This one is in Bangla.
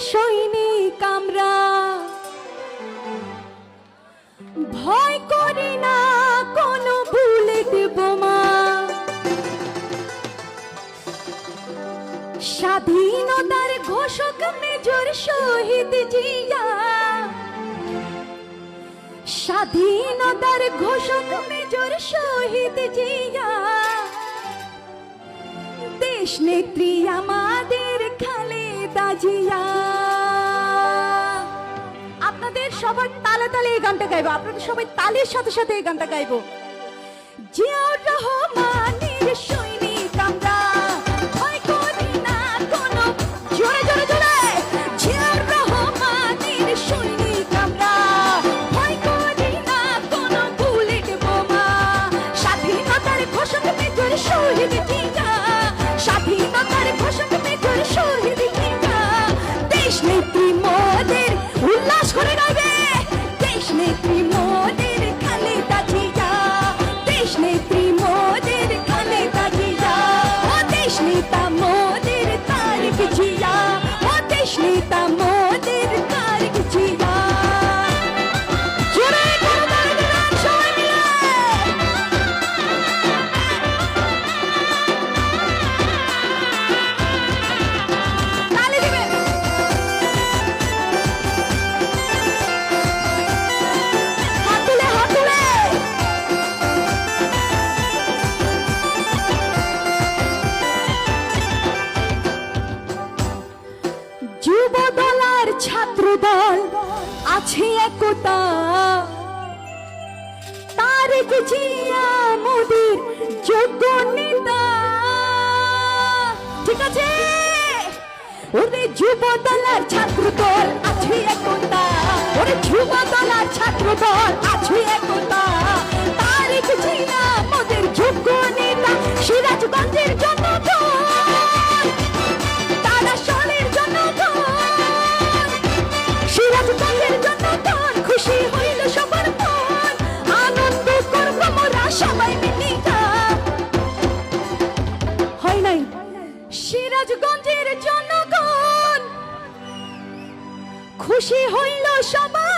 সৈনিক আমরা, ভয় করি না কোনো বুলেট বোমা। স্বাধীনতার ঘোষক মেজর শহীদ জিয়া, স্বাধীনতার ঘোষক মেজর শহীদ জিয়া, দেশ নেত্রী আমাদের খালেদা জিয়া। আপনাদের সবার তালে তালে এই গানটা গাইবো, আপনাদের সবাই তালের সাথে সাথে এই গানটা গাইবো। জিয়াউর রহমানের সৈনিক আমরা, ভয় করি না কোনো, জোরে জোরে জোরে। জিয়াউর রহমানের সৈনিক আমরা, ভয় করি না কোনো বুলেট বোমা। স্বাধীনতার ঘোষক মেজর শহীদ জিয়া, স্বাধীনতার ঘোষক মেজর শহীদ জিয়া, দেশ নেত্রী মোদের উল্লাস করে গাইবে। দেশ নেত্রী মোদের খালেদা জিয়া, দেশ নেত্রী মোদের খালেদা জিয়া, ও দেশ নেতা মোদের তারেক জিয়া, ও দেশ নেতা মোদের তারেক জিয়া। জোরে করে তারেক গান সবাই মিলে। তালি দিবেন। হাত তুলে হাত তুলে। যুব দল আর ছাত্র দল আছে একতা, তারেক জিয়া মোদের যোগ্য নেতা। ঠিক আছে, ওরে যুব দল আর ছাত্র দল আছে একতা, ওরে যুব দল আর ছাত্র দল আছে একতা, তারেক জিয়া মোদের যোগ্য নেতা। সিরাজগঞ্জের জনগণ, তারা সলের জনগণ, সিরাজগঞ্জের জনগণ, খুশি হইল সবার মন, আনন্দ করব মোরা সবাই মিলিয়া। হয় নাই সিরাজগঞ্জের জনগণ, খুশি হইল সবাই।